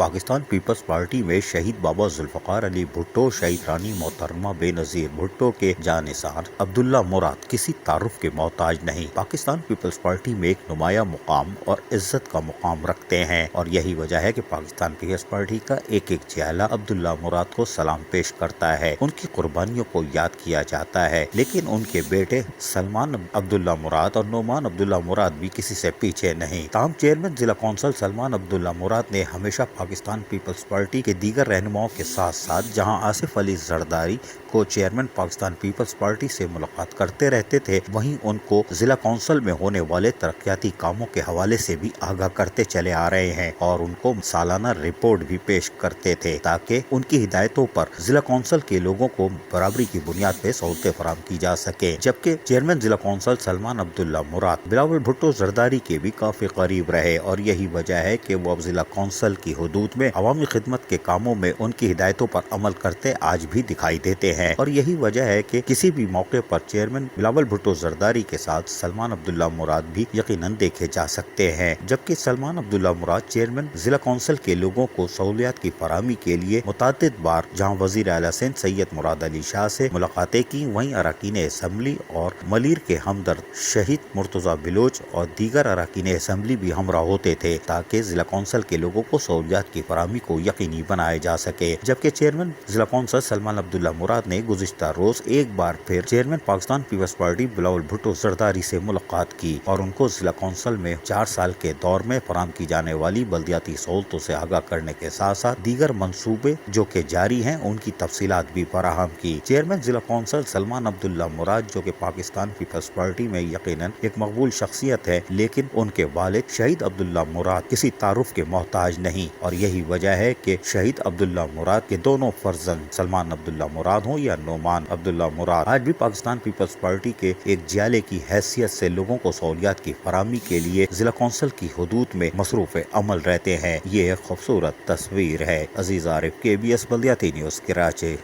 Pakistan Peoples party में शहीद बाबा जुल्फकार अली भुट्टो, शहीद रानी मोहतरमा बेनजीर भुट्टो के जानिसार अब्दुल्ला मुराद किसी तारुफ के मोहताज नहीं, पाकिस्तान पीपल्स पार्टी में एक नुमाया मुकाम और इज्जत का मुकाम रखते हैं और यही वजह है कि पाकिस्तान पीपल्स पार्टी का एक एक चेहरा अब्दुल्ला मुराद को सलाम पेश करता है, उनकी कुर्बानियों को याद किया जाता है। लेकिन उनके बेटे सलमान अब्दुल्ला मुराद और नोमान अब्दुल्ला मुराद भी किसी से पीछे नहीं। ताहम चेयरमैन जिला कौंसिल सलमान अब्दुल्ला मुराद ने हमेशा पाकिस्तान पीपल्स पार्टी के दीगर रहनुमाओं के साथ साथ जहां आसिफ अली जरदारी को चेयरमैन पाकिस्तान पीपल्स पार्टी से मुलाकात करते रहते थे, वहीं उनको जिला कौंसिल में होने वाले तरक्याती कामों के हवाले से भी आगाह करते चले आ रहे हैं और उनको सालाना रिपोर्ट भी पेश करते थे ताकि उनकी हिदायतों पर जिला कौंसिल के लोगों को बराबरी की बुनियाद पे सहूलतें फराहम की जा सके। जबकि चेयरमैन जिला कौंसिल सलमान अब्दुल्ला मुराद बिलावल भुट्टो जरदारी के भी काफी करीब रहे और यही वजह है कि वो अब जिला कौंसिल की हुदूद में अवामी खिदमत के कामों में उनकी हिदायतों पर अमल करते आज भी दिखाई देते हैं और यही वजह है कि किसी भी मौके पर चेयरमैन बिलावल भुट्टो जरदारी के साथ सलमान अब्दुल्ला मुराद भी यकीनन देखे जा सकते हैं। जबकि सलमान अब्दुल्ला मुराद चेयरमैन जिला कौंसिल के लोगों को सहूलियात की फराहमी के लिए मुतअद्दिद बार जहां वजीर आला सिंध सैयद मुराद अली शाह से मुलाकातें की, वहीं अरकान असम्बली और मलीर के हमदर्द शहीद मुर्तजा बिलोच और दीगर अरकान असम्बली भी हमरा होते थे ताकि जिला कौंसिल के लोगों को सहूलियात की फराहमी को यकीनी बनाया जा सके। जबकि चेयरमैन जिला कौंसिल सलमान अब्दुल्ला मुराद ने गुज़िश्ता रोज एक बार फिर चेयरमैन पाकिस्तान पीपल्स पार्टी बिलावल भुट्टो जरदारी से मुलाकात की और उनको जिला कौंसिल में 4 साल के दौर में फराहम की जाने वाली बल्दियाती सहूलतों से आगाह करने के साथ साथ दीगर मंसूबे जो के जारी हैं उनकी तफसीलात भी फराहम की। चेयरमैन जिला कौंसिल सलमान अब्दुल्ला मुराद जो कि पाकिस्तान पीपल्स पार्टी में यकीनन एक मकबूल शख्सियत है, लेकिन उनके वालिद शहीद अब्दुल्ला मुराद किसी तारुफ के मोहताज नहीं और यही वजह है कि शहीद अब्दुल्ला मुराद के दोनों फर्जंद सलमान अब्दुल्ला मुराद हो या नोमान अब्दुल्ला मुराद आज भी पाकिस्तान पीपल्स पार्टी के एक जियाले की हैसियत से लोगों को सहूलियात की फराहमी के लिए जिला कौंसिल की हुदूद में मसरूफ अमल रहते हैं। ये एक खूबसूरत तस्वीर है। अजीज आरिफ, KBS बल्दियाती न्यूज़, कराची।